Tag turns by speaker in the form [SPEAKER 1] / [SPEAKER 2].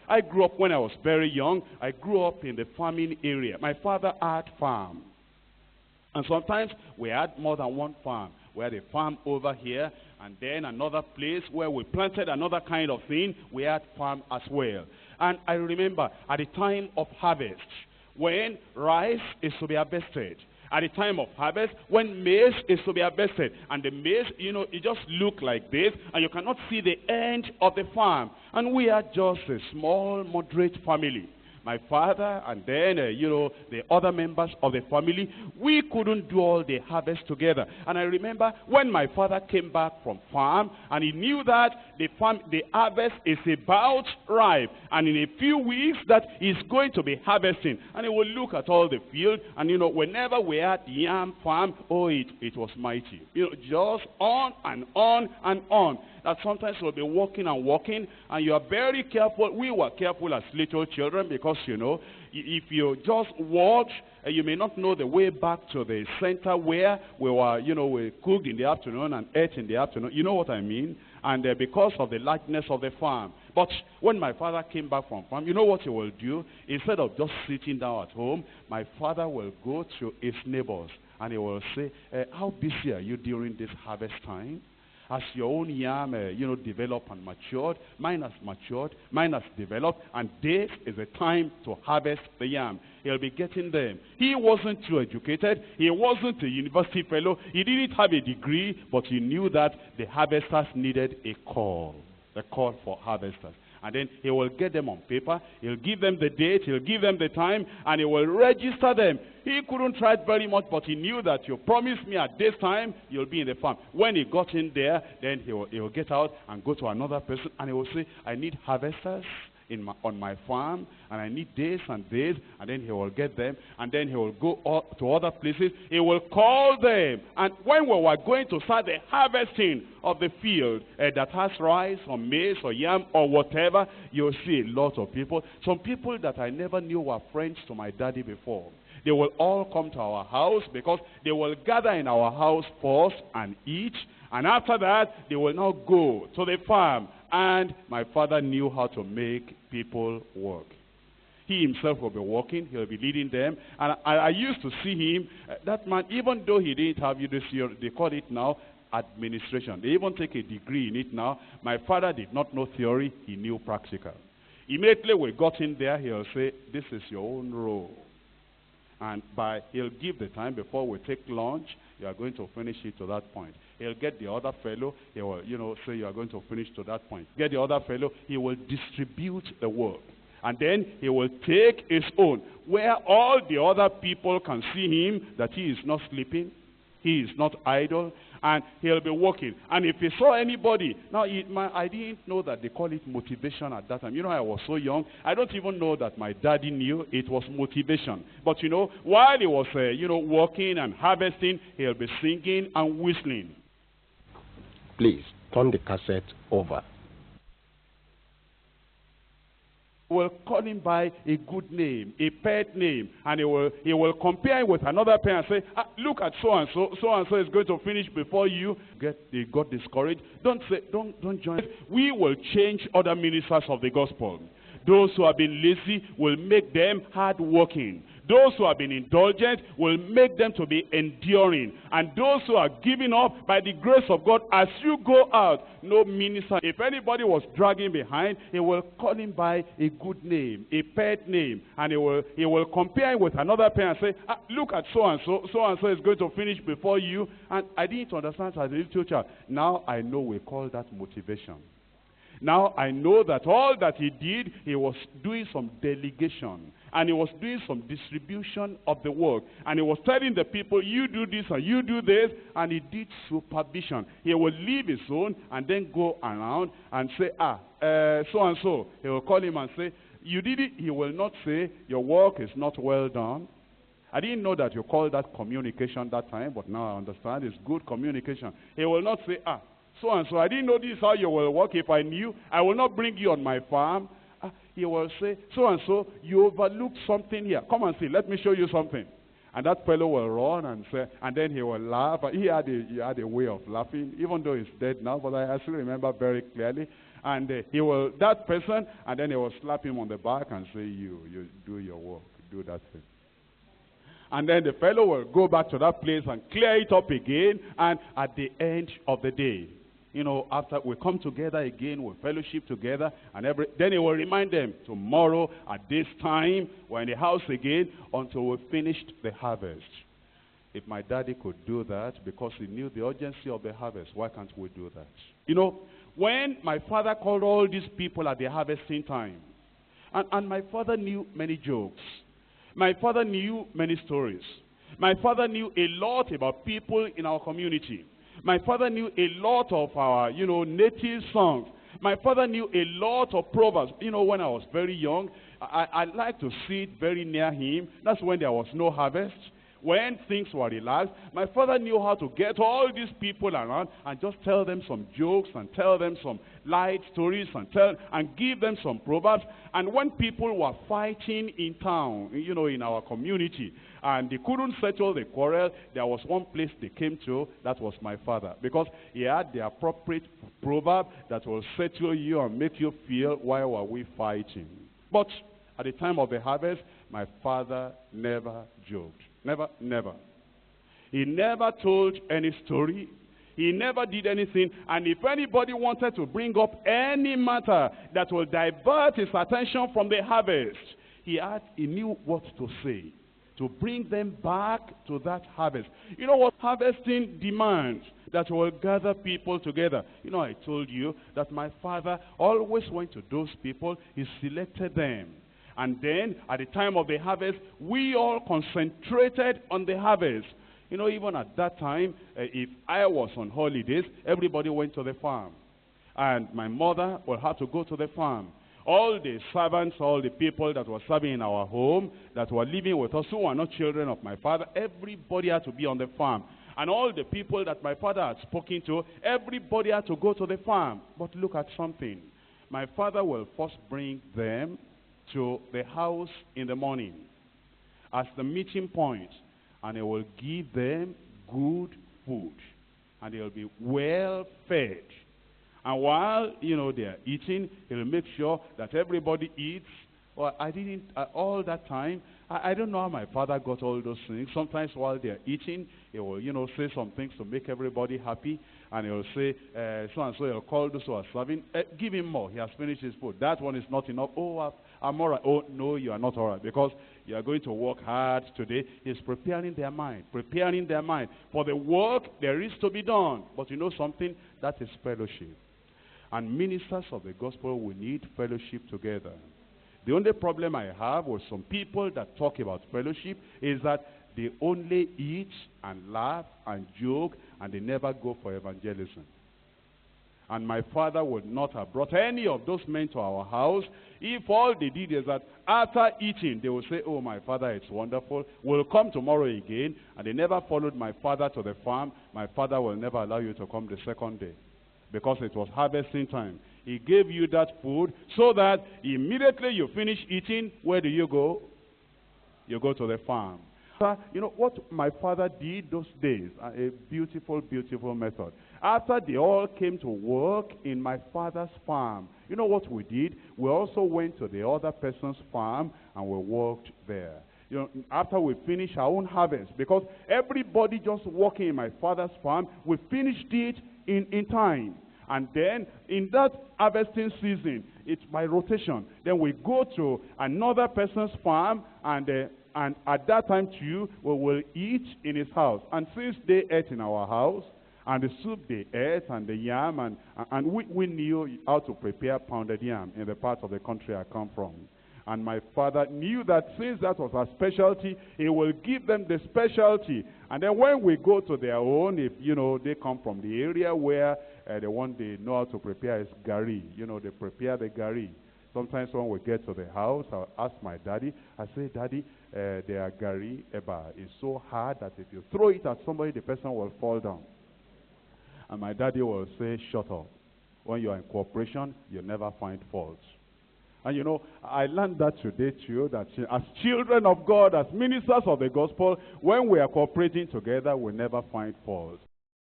[SPEAKER 1] I grew up when I was very young. I grew up in the farming area. My father had farm. And sometimes we had more than one farm. We had a farm over here, and then another place where we planted another kind of thing. We had farm as well. And I remember at the time of harvest, when rice is to be harvested, at the time of harvest, when maize is to be harvested, and the maize, it just look like this, and you cannot see the end of the farm. And we are just a small, moderate family. My father and then, the other members of the family, we couldn't do all the harvest together. And I remember when my father came back from farm, and he knew that the harvest is about ripe, and in a few weeks that he's going to be harvesting. And he will look at all the field, and whenever we had yam farm, it was mighty. Just on and on and on. That sometimes we'll be walking and walking, and you are very careful. We were careful as little children because, if you just walk, you may not know the way back to the center where we were, we cooked in the afternoon and ate in the afternoon. You know what I mean? And because of the largeness of the farm. But when my father came back from farm, you know what he will do? Instead of just sitting down at home, my father will go to his neighbors, and he will say, how busy are you during this harvest time? As your own yam, developed and matured, mine has matured, mine has developed, and this is the time to harvest the yam. He'll be getting them. He wasn't too educated. He wasn't a university fellow. He didn't have a degree, but he knew that the harvesters needed a call for harvesters. And then he will get them on paper. He'll give them the date. He'll give them the time. And he will register them. He couldn't write very much, but he knew that you promised me at this time, you'll be in the farm. When he got in there, then he will get out and go to another person. And he will say, I need harvesters on my farm, and I need this and this, and then he will get them, and then he will go to other places. He will call them, and when we were going to start the harvesting of the field that has rice or maize or yam or whatever, you'll see a lot of people. Some people that I never knew were friends to my daddy before. They will all come to our house because they will gather in our house first and eat, and after that, they will now go to the farm. And my father knew how to make people work. He himself will be working. He'll be leading them. And I used to see him, that man, even though he didn't have this year, they call it now administration. They even take a degree in it now. My father did not know theory. He knew practical. Immediately we got in there, he'll say, this is your own role. And he'll give the time before we take lunch. You are going to finish it to that point. He'll get the other fellow. He will, say you are going to finish to that point. Get the other fellow. He will distribute the work. And then he will take his own. Where all the other people can see him, that he is not sleeping. He is not idle. And he'll be working. And if he saw anybody, now I didn't know that they call it motivation at that time. I was so young. I don't even know that my daddy knew it was motivation. But while he was, working and harvesting, he'll be singing and whistling.
[SPEAKER 2] Please, turn the cassette over.
[SPEAKER 1] Will call him by a good name, a pet name, and he will compare him with another parent and say, look at so-and-so is going to finish before you. They got discouraged. Don't join. We will change other ministers of the gospel. Those who have been lazy will make them hard-working. Those who have been indulgent will make them to be enduring. And those who are giving up, by the grace of God, as you go out, no minister, if anybody was dragging behind, he will call him by a good name, a pet name. And he will compare him with another parent and say, look at so-and-so is going to finish before you. And I didn't understand as a little child. Now I know we call that motivation. Now I know that all that he did, he was doing some delegation. And he was doing some distribution of the work. And he was telling the people, you do this and you do this. And he did supervision. He will leave his own and then go around and say, so-and-so. He will call him and say, you did it. He will not say, your work is not well done. I didn't know that you called that communication that time, but now I understand it's good communication. He will not say, so-and-so, I didn't know this is how you will work. If I knew, I will not bring you on my farm. He will say, so-and-so, you overlooked something here. Come and see, let me show you something. And that fellow will run and say, and then he will laugh. He had a way of laughing, even though he's dead now, but I still remember very clearly. And he will, that person, and then he will slap him on the back and say, you do your work, do that thing. And then the fellow will go back to that place and clear it up again. And at the end of the day, you know, after we come together again, we fellowship together, and then he will remind them, tomorrow at this time, we're in the house again until we finished the harvest. If my daddy could do that because he knew the urgency of the harvest, why can't we do that? You know, when my father called all these people at the harvesting time, and my father knew many jokes. My father knew many stories. My father knew a lot about people in our community. My father knew a lot of our, you know, native songs. My father knew a lot of proverbs. You know, when I was very young, I liked to sit very near him. That's when there was no harvest. When things were relaxed, my father knew how to get all these people around and just tell them some jokes and tell them some light stories and give them some proverbs. And when people were fighting in town, you know, in our community, and they couldn't settle the quarrel, there was one place they came to, that was my father. Because he had the appropriate proverb that will settle you and make you feel, why were we fighting? But at the time of the harvest, my father never joked. Never. He never told any story. He never did anything. And if anybody wanted to bring up any matter that will divert his attention from the harvest, he knew what to say to bring them back to that harvest. You know what harvesting demands? That will gather people together. You know, I told you that my father always went to those people. He selected them. And then, at the time of the harvest, we all concentrated on the harvest. You know, even at that time, if I was on holidays, everybody went to the farm. And my mother will have to go to the farm. All the servants, all the people that were serving in our home, that were living with us, who were not children of my father, everybody had to be on the farm. And all the people that my father had spoken to, everybody had to go to the farm. But look at something. My father will first bring them to the house in the morning as the meeting point, and he will give them good food, and they'll be well fed. And while, you know, they are eating, he'll make sure that everybody eats. Well, I didn't, all that time, I don't know how my father got all those things. Sometimes while they're eating, he will, you know, say some things to make everybody happy. And he'll say, so-and-so, he'll call those who are serving, give him more. He has finished his food. That one is not enough. Oh, I'm all right. Oh, no, you are not all right. Because you are going to work hard today. He's preparing their mind for the work there is to be done. But you know something? That is fellowship. And ministers of the gospel will need fellowship together. The only problem I have with some people that talk about fellowship is that they only eat and laugh and joke, and they never go for evangelism. And my father would not have brought any of those men to our house if all they did is that after eating, they will say, oh, my father, it's wonderful. We'll come tomorrow again. And they never followed my father to the farm. My father will never allow you to come the second day, because it was harvesting time. He gave you that food so that immediately you finish eating, where do you go? You go to the farm. You know what my father did those days? A beautiful, beautiful method. After they all came to work in my father's farm, you know what we did? We also went to the other person's farm and we worked there. You know, after we finished our own harvest, because everybody just working in my father's farm, we finished it in time. And then in that harvesting season, it's by rotation. Then we go to another person's farm, and at that time too, we will eat in his house. And since they ate in our house, and the soup they ate, and the yam, and we knew how to prepare pounded yam in the part of the country I come from. And my father knew that since that was our specialty, he will give them the specialty. And then when we go to their own, if, you know, they come from the area where the one they know how to prepare is gari. You know, they prepare the gari. Sometimes when we get to the house, I'll ask my daddy, I say, Daddy, their gari eba is so hard that if you throw it at somebody, the person will fall down. And my daddy will say, shut up. When you are in cooperation, you never find fault. And you know, I learned that today too, that as children of God, as ministers of the gospel, when we are cooperating together, we never find fault.